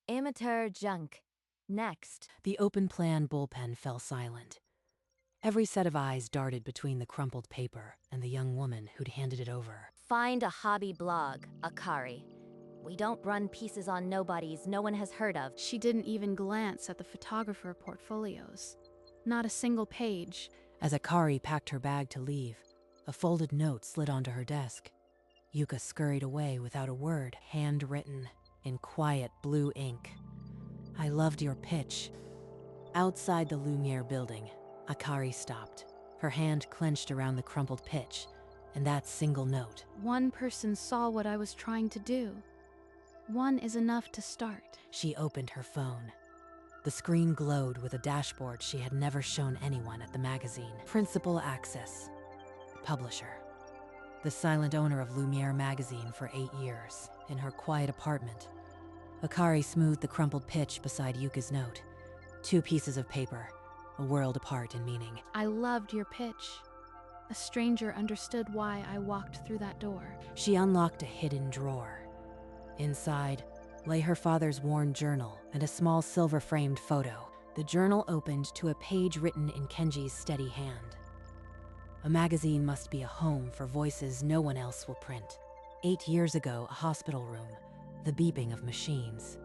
Amateur junk. Next. The open-plan bullpen fell silent. Every set of eyes darted between the crumpled paper and the young woman who'd handed it over. Find a hobby blog, Akari. We don't run pieces on nobodies no one has heard of. She didn't even glance at the photographer portfolios. Not a single page. As Akari packed her bag to leave, a folded note slid onto her desk. Yuka scurried away without a word, handwritten in quiet blue ink. I loved your pitch. Outside the Lumiere building, Akari stopped, her hand clenched around the crumpled pitch, and that single note. One person saw what I was trying to do. One is enough to start. She opened her phone. The screen glowed with a dashboard she had never shown anyone at the magazine. Principal Access. Publisher. The silent owner of Lumiere magazine for 8 years. In her quiet apartment, Akari smoothed the crumpled pitch beside Yuka's note. 2 pieces of paper, a world apart in meaning. I loved your pitch. A stranger understood why I walked through that door. She unlocked a hidden drawer. Inside lay her father's worn journal and a small silver-framed photo. The journal opened to a page written in Kenji's steady hand. A magazine must be a home for voices no one else will print. 8 years ago, a hospital room, the beeping of machines.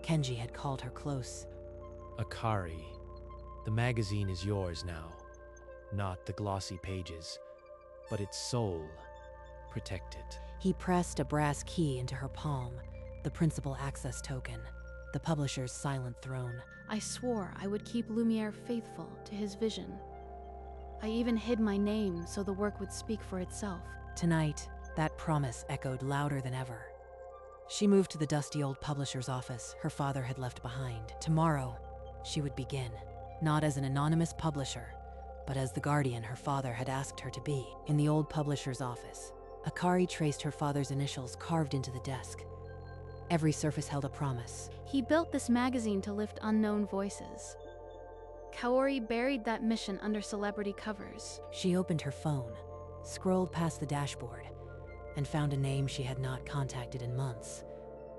Kenji had called her close. Akari, the magazine is yours now. Not the glossy pages, but its soul. Protect it. He pressed a brass key into her palm, the principal access token, the publisher's silent throne. I swore I would keep Lumiere faithful to his vision. I even hid my name so the work would speak for itself. Tonight, that promise echoed louder than ever. She moved to the dusty old publisher's office her father had left behind. Tomorrow, she would begin, not as an anonymous publisher, but as the guardian her father had asked her to be. In the old publisher's office, Akari traced her father's initials carved into the desk. Every surface held a promise. He built this magazine to lift unknown voices. Kaori buried that mission under celebrity covers. She opened her phone, scrolled past the dashboard, and found a name she had not contacted in months.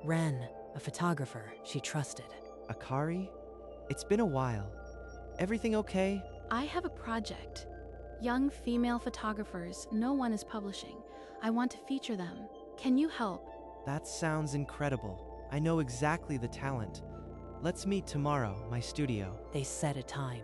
Ren, a photographer she trusted. Akari? It's been a while. Everything okay? I have a project. Young female photographers no one is publishing. I want to feature them. Can you help? That sounds incredible. I know exactly the talent. Let's meet tomorrow, my studio. They set a time.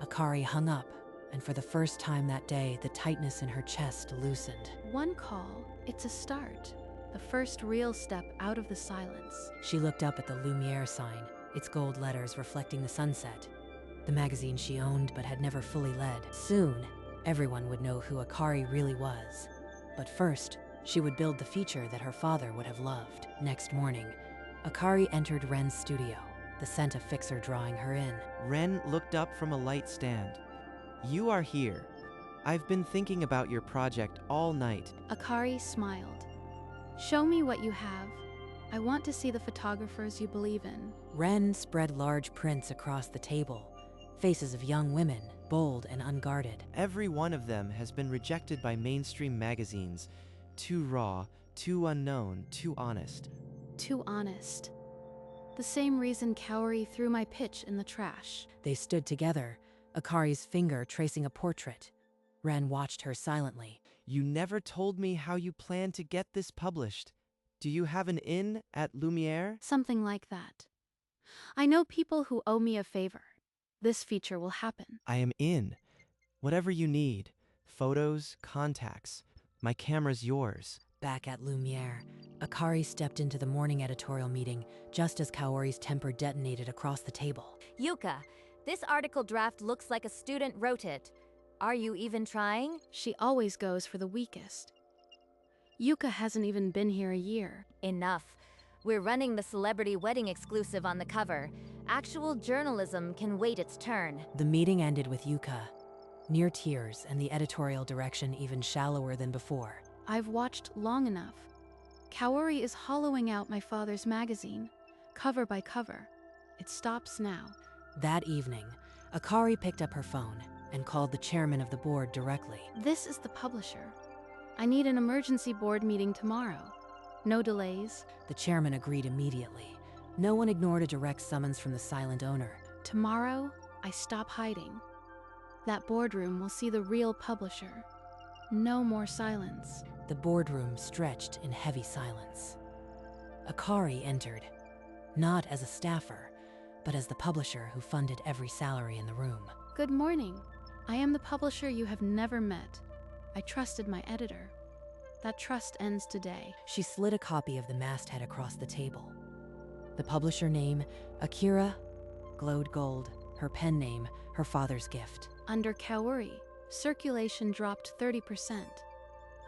Akari hung up, and for the first time that day, the tightness in her chest loosened. One call, it's a start. The first real step out of the silence. She looked up at the Lumiere sign, its gold letters reflecting the sunset. The magazine she owned but had never fully led. Soon, everyone would know who Akari really was. But first, she would build the feature that her father would have loved. Next morning, Akari entered Ren's studio, the scent of Fixer drawing her in. Ren looked up from a light stand. You are here. I've been thinking about your project all night. Akari smiled. Show me what you have. I want to see the photographers you believe in. Ren spread large prints across the table, faces of young women, bold and unguarded. Every one of them has been rejected by mainstream magazines. Too raw, too unknown, too honest. Too honest. The same reason Kaori threw my pitch in the trash. They stood together, Akari's finger tracing a portrait. Ren watched her silently. You never told me how you plan to get this published. Do you have an in at Lumiere? Something like that. I know people who owe me a favor. This feature will happen. I am in. Whatever you need. Photos, contacts. My camera's yours. Back at Lumiere, Akari stepped into the morning editorial meeting just as Kaori's temper detonated across the table. Yuka, this article draft looks like a student wrote it. Are you even trying? She always goes for the weakest. Yuka hasn't even been here a year. Enough. We're running the celebrity wedding exclusive on the cover. Actual journalism can wait its turn. The meeting ended with Yuka, near tears and the editorial direction even shallower than before. I've watched long enough. Kaori is hollowing out my father's magazine, cover by cover. It stops now. That evening, Akari picked up her phone and called the chairman of the board directly. This is the publisher. I need an emergency board meeting tomorrow. No delays. The chairman agreed immediately, No one ignored a direct summons from the silent owner. Tomorrow, I stop hiding. That boardroom will see the real publisher. No more silence. The boardroom stretched in heavy silence. Akari entered, not as a staffer, but as the publisher who funded every salary in the room. Good morning. I am the publisher you have never met. I trusted my editor. That trust ends today. She slid a copy of the masthead across the table. The publisher name, Akira, glowed gold. Her pen name, her father's gift. Under Kaori, circulation dropped 30%.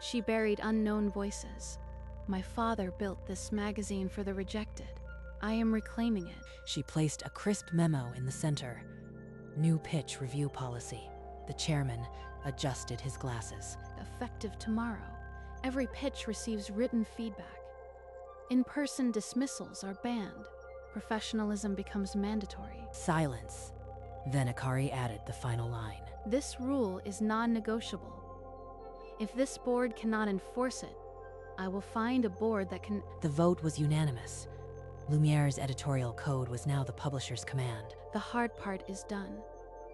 She buried unknown voices. My father built this magazine for the rejected. I am reclaiming it. She placed a crisp memo in the center. New pitch review policy. The chairman adjusted his glasses. Effective tomorrow. Every pitch receives written feedback. In-person dismissals are banned. Professionalism becomes mandatory. Silence. Then Akari added the final line. This rule is non-negotiable. If this board cannot enforce it, I will find a board that can... The vote was unanimous. Lumiere's editorial code was now the publisher's command. The hard part is done.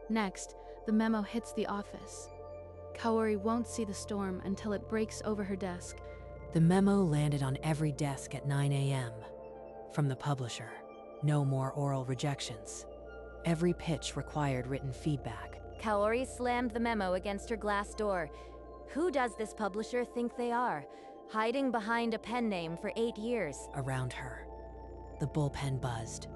Next, the memo hits the office. Kaori won't see the storm until it breaks over her desk. The memo landed on every desk at 9 a.m. From the publisher. No more oral rejections. Every pitch required written feedback. Kaori slammed the memo against her glass door. Who does this publisher think they are? Hiding behind a pen name for 8 years. Around her, the bullpen buzzed.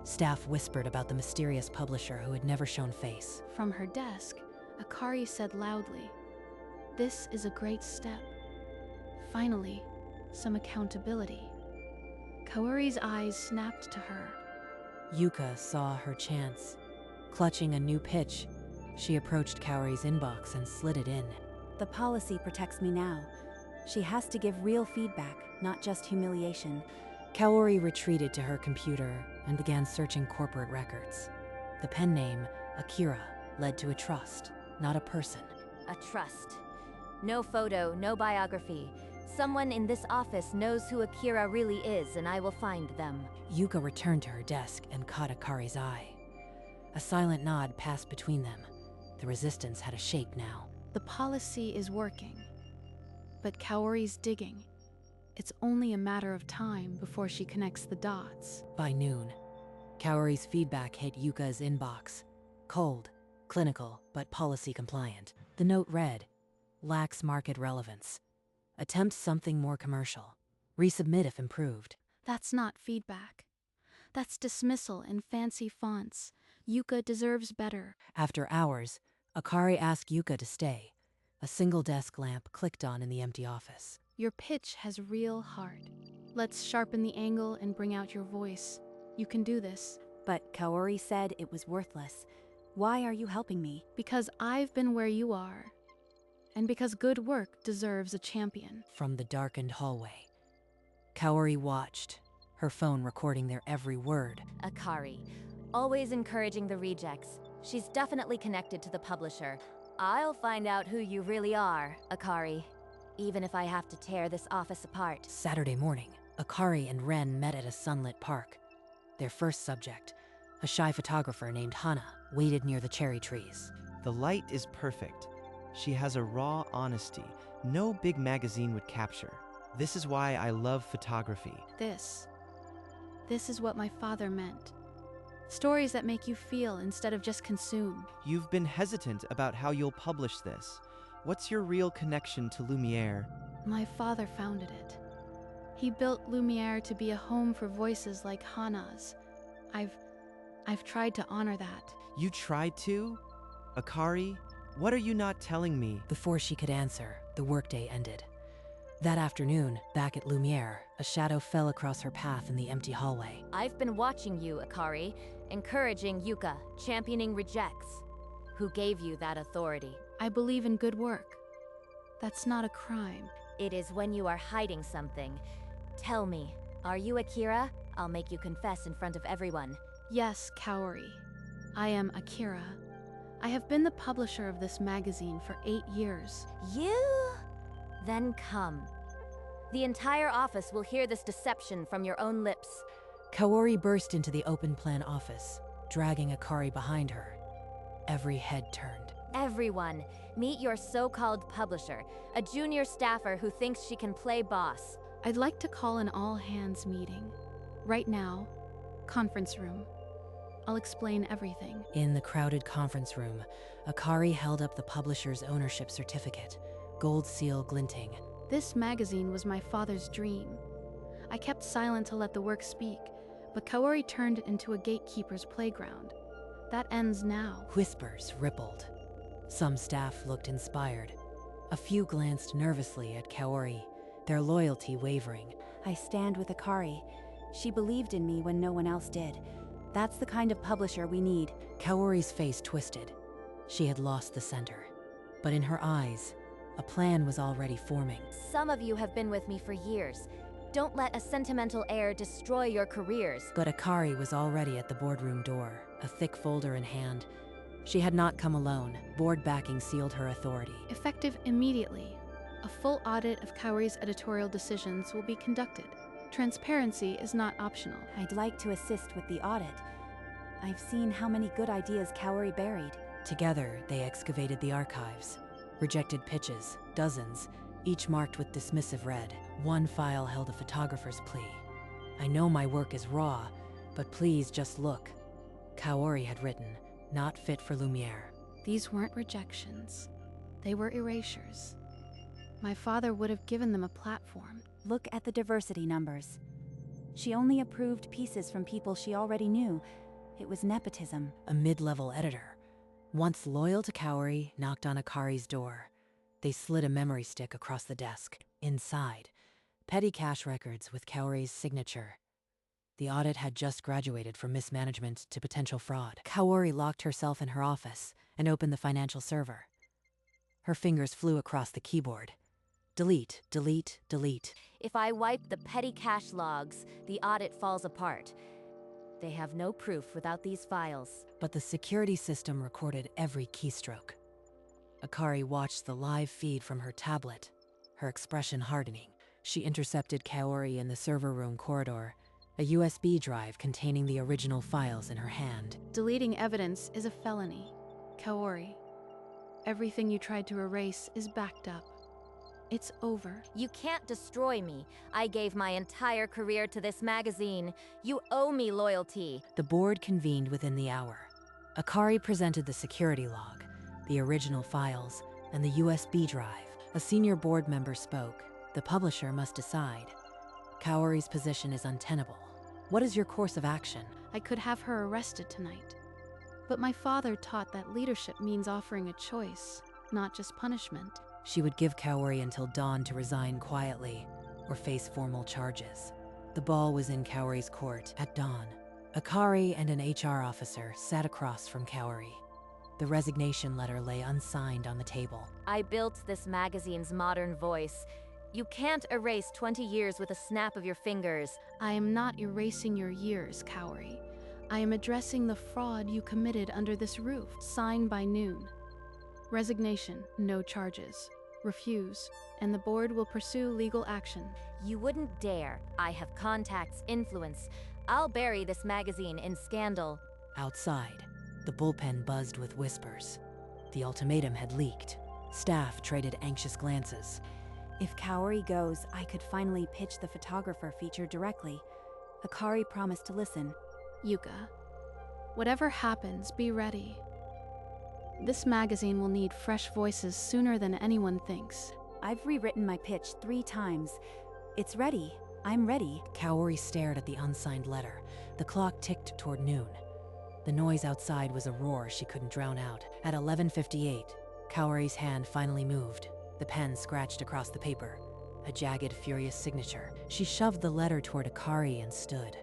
Staff whispered about the mysterious publisher who had never shown face. From her desk, Akari said loudly, "This is a great step. Finally, some accountability." Kaori's eyes snapped to her. Yuka saw her chance. Clutching a new pitch, she approached Kaori's inbox and slid it in. The policy protects me now. She has to give real feedback, not just humiliation. Kaori retreated to her computer and began searching corporate records. The pen name, Akira, led to a trust, not a person. A trust. No photo, no biography. Someone in this office knows who Akira really is, and I will find them. Yuka returned to her desk and caught Akari's eye. A silent nod passed between them. The resistance had a shape now. The policy is working. But Kaori's digging. It's only a matter of time before she connects the dots. By noon, Kaori's feedback hit Yuka's inbox. Cold, clinical, but policy compliant. The note read, "Lacks market relevance. Attempt something more commercial. Resubmit if improved." That's not feedback. That's dismissal in fancy fonts. Yuka deserves better. After hours, Akari asked Yuka to stay. A single desk lamp clicked on in the empty office. Your pitch has real heart. Let's sharpen the angle and bring out your voice. You can do this. But Kaori said it was worthless. Why are you helping me? Because I've been where you are. And because good work deserves a champion. From the darkened hallway, Kaori watched, her phone recording their every word. Akari. Always encouraging the rejects. She's definitely connected to the publisher. I'll find out who you really are, Akari. Even if I have to tear this office apart. Saturday morning, Akari and Ren met at a sunlit park. Their first subject, a shy photographer named Hana, waited near the cherry trees. The light is perfect. She has a raw honesty no big magazine would capture. This is why I love photography. This is what my father meant. Stories that make you feel instead of just consume. You've been hesitant about how you'll publish this. What's your real connection to Lumiere? My father founded it. He built Lumiere to be a home for voices like Hana's. I've tried to honor that. You tried to? Akari, what are you not telling me? Before she could answer, the workday ended. That afternoon, back at Lumiere, a shadow fell across her path in the empty hallway. I've been watching you, Akari, encouraging Yuka, championing rejects. Who gave you that authority? I believe in good work. That's not a crime. It is when you are hiding something. Tell me, are you Akira? I'll make you confess in front of everyone. Yes, Kaori. I am Akira. I have been the publisher of this magazine for 8 years. You? Then come. The entire office will hear this deception from your own lips. Kaori burst into the open plan office, dragging Akari behind her. Every head turned. Everyone, meet your so-called publisher, a junior staffer who thinks she can play boss. I'd like to call an all-hands meeting. Right now, conference room. I'll explain everything. In the crowded conference room, Akari held up the publisher's ownership certificate, gold seal glinting. This magazine was my father's dream. I kept silent to let the work speak, but Kaori turned it into a gatekeeper's playground. That ends now. Whispers rippled. Some staff looked inspired. A few glanced nervously at Kaori, their loyalty wavering. I stand with Akari. She believed in me when no one else did. That's the kind of publisher we need. Kaori's face twisted. She had lost the center. But in her eyes, a plan was already forming. Some of you have been with me for years. Don't let a sentimental air destroy your careers. But Akari was already at the boardroom door, a thick folder in hand. She had not come alone. Board backing sealed her authority. Effective immediately, a full audit of Kaori's editorial decisions will be conducted. Transparency is not optional. I'd like to assist with the audit. I've seen how many good ideas Kaori buried. Together, they excavated the archives. Rejected pitches, dozens, each marked with dismissive red. One file held a photographer's plea. I know my work is raw, but please just look. Kaori had written, not fit for Lumiere. These weren't rejections. They were erasures. My father would have given them a platform. Look at the diversity numbers. She only approved pieces from people she already knew. It was nepotism. A mid-level editor, once loyal to Kaori, knocked on Akari's door. They slid a memory stick across the desk. Inside, petty cash records with Kaori's signature. The audit had just graduated from mismanagement to potential fraud. Kaori locked herself in her office and opened the financial server. Her fingers flew across the keyboard. Delete, delete, delete. If I wipe the petty cash logs, the audit falls apart. They have no proof without these files. But the security system recorded every keystroke. Akari watched the live feed from her tablet, her expression hardening. She intercepted Kaori in the server room corridor, a USB drive containing the original files in her hand. Deleting evidence is a felony. Kaori, everything you tried to erase is backed up. It's over. You can't destroy me. I gave my entire career to this magazine. You owe me loyalty. The board convened within the hour. Akari presented the security log, the original files, and the USB drive. A senior board member spoke. The publisher must decide. Kaori's position is untenable. What is your course of action? I could have her arrested tonight. But my father taught that leadership means offering a choice, not just punishment. She would give Kaori until dawn to resign quietly or face formal charges. The ball was in Kaori's court at dawn. Akari and an HR officer sat across from Kaori. The resignation letter lay unsigned on the table. I built this magazine's modern voice. You can't erase 20 years with a snap of your fingers. I am not erasing your years, Kaori. I am addressing the fraud you committed under this roof. Sign by noon. Resignation, no charges. Refuse, and the board will pursue legal action. You wouldn't dare. I have contacts, influence. I'll bury this magazine in scandal. Outside, the bullpen buzzed with whispers. The ultimatum had leaked. Staff traded anxious glances. If Kaori goes, I could finally pitch the photographer feature directly. Akari promised to listen. Yuka, whatever happens, be ready. This magazine will need fresh voices sooner than anyone thinks. I've rewritten my pitch 3 times. It's ready. I'm ready. Kaori stared at the unsigned letter. The clock ticked toward noon. The noise outside was a roar she couldn't drown out. At 11:58, Kaori's hand finally moved. The pen scratched across the paper. A jagged, furious signature. She shoved the letter toward Akari and stood.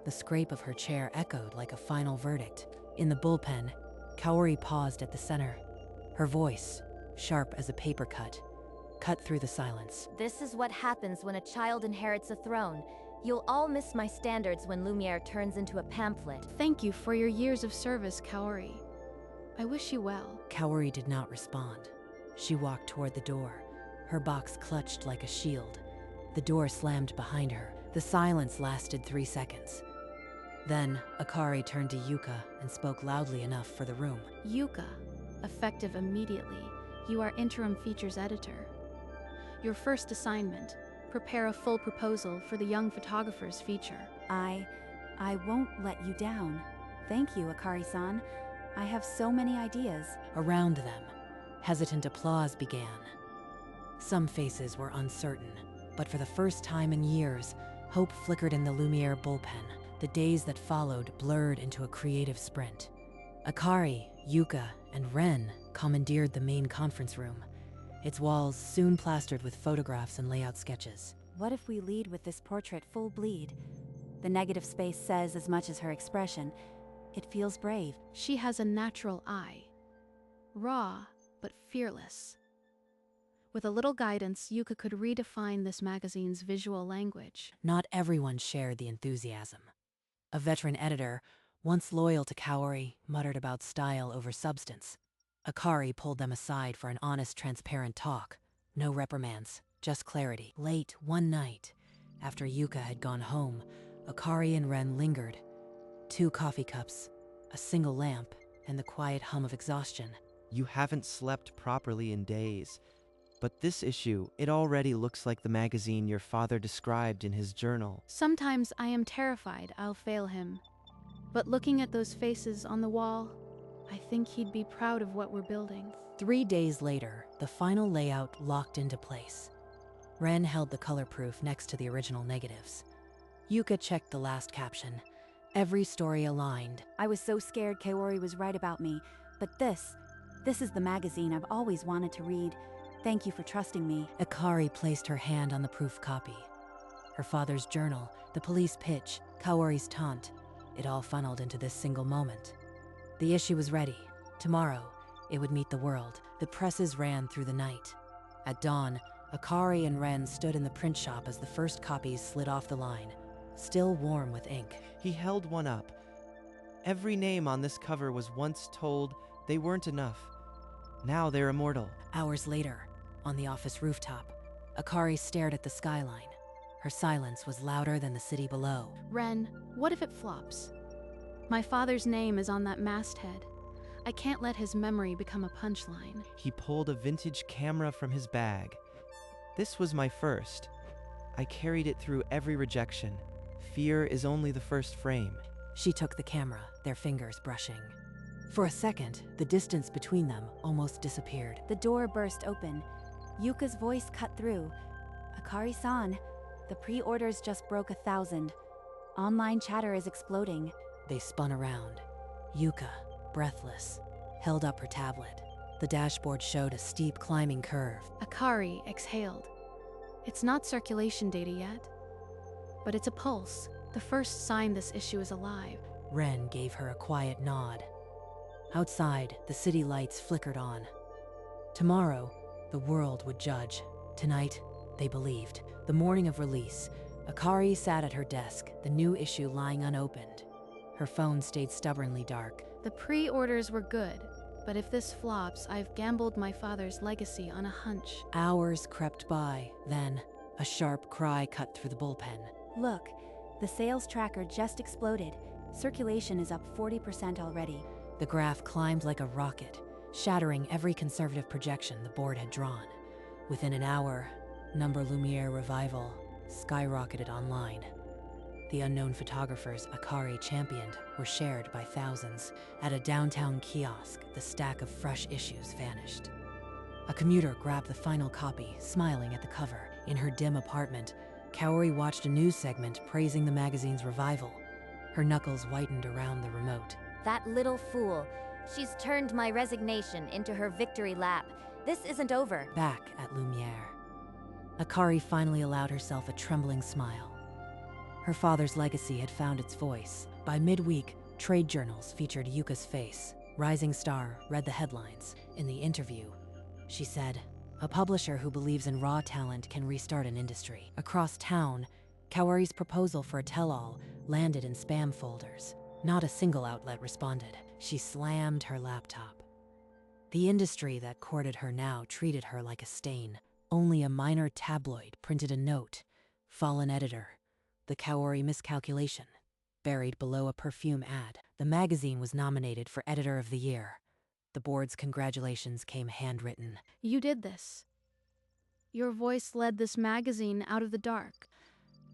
The scrape of her chair echoed like a final verdict. In the bullpen, Kaori paused at the center. Her voice, sharp as a paper cut through the silence. This is what happens when a child inherits a throne. You'll all miss my standards when Lumiere turns into a pamphlet. Thank you for your years of service, Kaori. I wish you well. Kaori did not respond. She walked toward the door, her box clutched like a shield. The door slammed behind her. The silence lasted 3 seconds. Then, Akari turned to Yuka and spoke loudly enough for the room. Yuka, effective immediately. You are interim features editor. Your first assignment, prepare a full proposal for the young photographer's feature. I won't let you down. Thank you, Akari-san. I have so many ideas. Around them, hesitant applause began. Some faces were uncertain, but for the first time in years, hope flickered in the Lumiere bullpen. The days that followed blurred into a creative sprint. Akari, Yuka, and Ren commandeered the main conference room, its walls soon plastered with photographs and layout sketches. What if we lead with this portrait full bleed? The negative space says as much as her expression. It feels brave. She has a natural eye. Raw, but fearless. With a little guidance, Yuka could redefine this magazine's visual language. Not everyone shared the enthusiasm. A veteran editor, once loyal to Kaori, muttered about style over substance. Akari pulled them aside for an honest, transparent talk. No reprimands, just clarity. Late one night, after Yuka had gone home, Akari and Ren lingered. 2 coffee cups, a single lamp, and the quiet hum of exhaustion. You haven't slept properly in days. But this issue, it already looks like the magazine your father described in his journal. Sometimes I am terrified I'll fail him. But looking at those faces on the wall, I think he'd be proud of what we're building. 3 days later, the final layout locked into place. Ren held the color proof next to the original negatives. Yuka checked the last caption. Every story aligned. I was so scared Kaori was right about me, but this is the magazine I've always wanted to read. Thank you for trusting me. Akari placed her hand on the proof copy. Her father's journal, the police pitch, Kaori's taunt, it all funneled into this single moment. The issue was ready. Tomorrow, it would meet the world. The presses ran through the night. At dawn, Akari and Ren stood in the print shop as the first copies slid off the line, still warm with ink. He held one up. Every name on this cover was once told they weren't enough. Now they're immortal. Hours later, on the office rooftop, Akari stared at the skyline. Her silence was louder than the city below. Ren, what if it flops? My father's name is on that masthead. I can't let his memory become a punchline. He pulled a vintage camera from his bag. This was my first. I carried it through every rejection. Fear is only the first frame. She took the camera, their fingers brushing. For a second, the distance between them almost disappeared. The door burst open. Yuka's voice cut through. Akari-san, the pre-orders just broke 1,000. Online chatter is exploding. They spun around. Yuka, breathless, held up her tablet. The dashboard showed a steep climbing curve. Akari exhaled. It's not circulation data yet, but it's a pulse. The first sign this issue is alive. Ren gave her a quiet nod. Outside, the city lights flickered on. Tomorrow, the world would judge. Tonight, they believed. The morning of release, Akari sat at her desk, the new issue lying unopened. Her phone stayed stubbornly dark. The pre-orders were good, but if this flops, I've gambled my father's legacy on a hunch. Hours crept by, then a sharp cry cut through the bullpen. Look, the sales tracker just exploded. Circulation is up 40% already. The graph climbed like a rocket, shattering every conservative projection the board had drawn. Within an hour, Number Lumiere Revival skyrocketed online. The unknown photographers Akari championed were shared by thousands. At a downtown kiosk, the stack of fresh issues vanished. A commuter grabbed the final copy, smiling at the cover. In her dim apartment, Kaori watched a news segment praising the magazine's revival. Her knuckles whitened around the remote. That little fool. She's turned my resignation into her victory lap. This isn't over. Back at Lumiere, Akari finally allowed herself a trembling smile. Her father's legacy had found its voice. By midweek, trade journals featured Yuka's face. Rising Star read the headlines. In the interview, she said, "A publisher who believes in raw talent can restart an industry." Across town, Kaori's proposal for a tell-all landed in spam folders. Not a single outlet responded. She slammed her laptop. The industry that courted her now treated her like a stain. Only a minor tabloid printed a note. Fallen editor. The Kaori miscalculation. buried below a perfume ad. The magazine was nominated for Editor of the Year. The board's congratulations came handwritten. You did this. Your voice led this magazine out of the dark.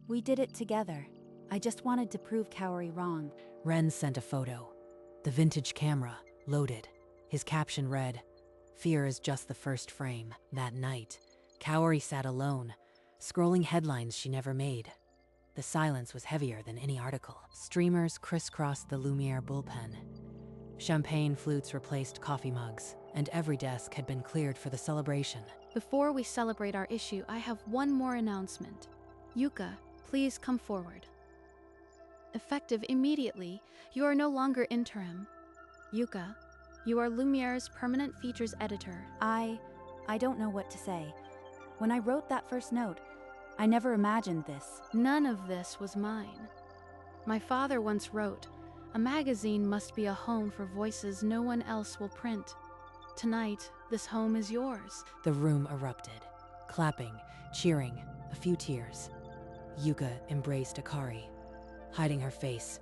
We did it together. I just wanted to prove Kaori wrong. Ren sent a photo. The vintage camera, loaded. His caption read, "Fear is just the first frame." That night, Kaori sat alone, scrolling headlines she never made. The silence was heavier than any article. Streamers crisscrossed the Lumiere bullpen. Champagne flutes replaced coffee mugs, and every desk had been cleared for the celebration. Before we celebrate our issue, I have one more announcement. Yuka, please come forward. Effective immediately, you are no longer interim. Yuka, you are Lumiere's permanent features editor. I don't know what to say. When I wrote that first note, I never imagined this. None of this was mine. My father once wrote, "A magazine must be a home for voices no one else will print. Tonight, this home is yours." The room erupted. Clapping, cheering, a few tears. Yuka embraced Akari, hiding her face.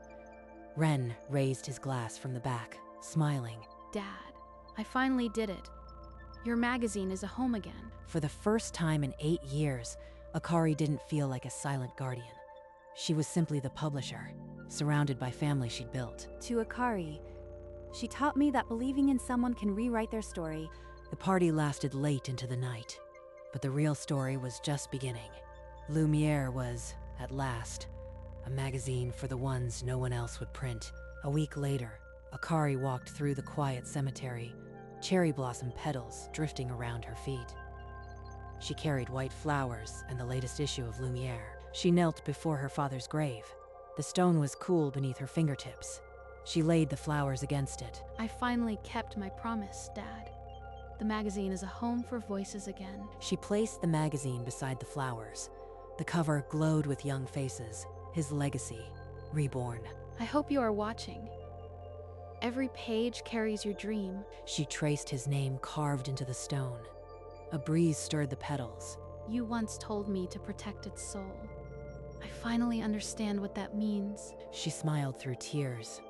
Ren raised his glass from the back, smiling. Dad, I finally did it. Your magazine is a home again. For the first time in 8 years, Akari didn't feel like a silent guardian. She was simply the publisher, surrounded by family she'd built. To Akari, she taught me that believing in someone can rewrite their story. The party lasted late into the night, but the real story was just beginning. Lumiere was, at last, a magazine for the ones no one else would print. A week later, Akari walked through the quiet cemetery, cherry blossom petals drifting around her feet. She carried white flowers and the latest issue of Lumiere. She knelt before her father's grave. The stone was cool beneath her fingertips. She laid the flowers against it. I finally kept my promise, Dad. The magazine is a home for voices again. She placed the magazine beside the flowers. The cover glowed with young faces, his legacy, reborn. I hope you are watching. Every page carries your dream. She traced his name carved into the stone. A breeze stirred the petals. You once told me to protect its soul. I finally understand what that means. She smiled through tears,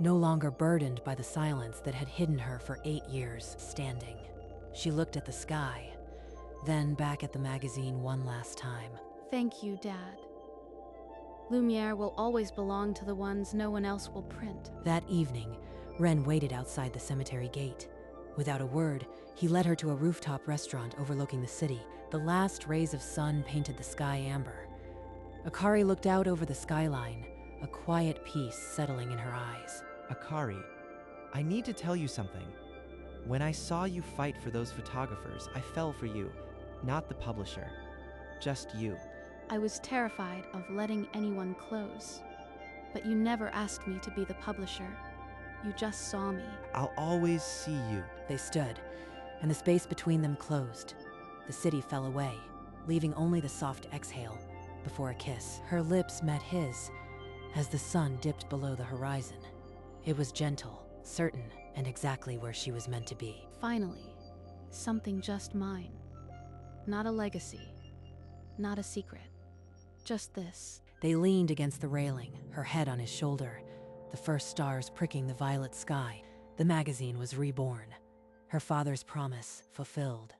no longer burdened by the silence that had hidden her for 8 years, standing. She looked at the sky, then back at the magazine one last time. Thank you, Dad. Lumiere will always belong to the ones no one else will print. That evening, Ren waited outside the cemetery gate. Without a word, he led her to a rooftop restaurant overlooking the city. The last rays of sun painted the sky amber. Akari looked out over the skyline, a quiet peace settling in her eyes. Akari, I need to tell you something. When I saw you fight for those photographers, I fell for you, not the publisher. Just you. I was terrified of letting anyone close. But you never asked me to be the publisher. You just saw me. I'll always see you. They stood, and the space between them closed. The city fell away, leaving only the soft exhale before a kiss. Her lips met his as the sun dipped below the horizon. It was gentle, certain, and exactly where she was meant to be. Finally, something just mine. Not a legacy, not a secret. Just this. They leaned against the railing, her head on his shoulder, the first stars pricking the violet sky. The magazine was reborn, her father's promise fulfilled.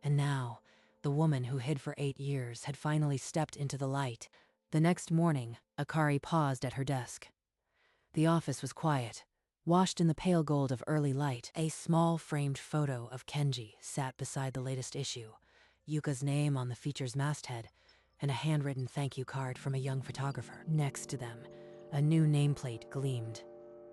And now, the woman who hid for 8 years had finally stepped into the light. The next morning, Akari paused at her desk. The office was quiet, washed in the pale gold of early light. A small framed photo of Kenji sat beside the latest issue, Yuka's name on the feature's masthead, and a handwritten thank you card from a young photographer. Next to them, a new nameplate gleamed.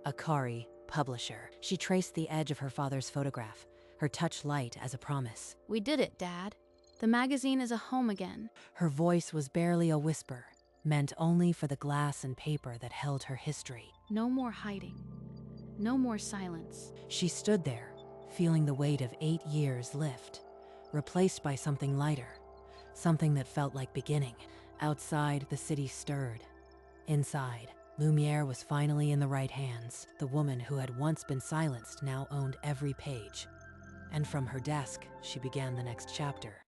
Akari, publisher. She traced the edge of her father's photograph, her touch light as a promise. We did it, Dad. The magazine is a home again. Her voice was barely a whisper, meant only for the glass and paper that held her history. No more hiding. No more silence. She stood there, feeling the weight of 8 years lift, replaced by something lighter, something that felt like beginning. Outside, the city stirred. Inside, Lumiere was finally in the right hands. The woman who had once been silenced now owned every page. And from her desk, she began the next chapter.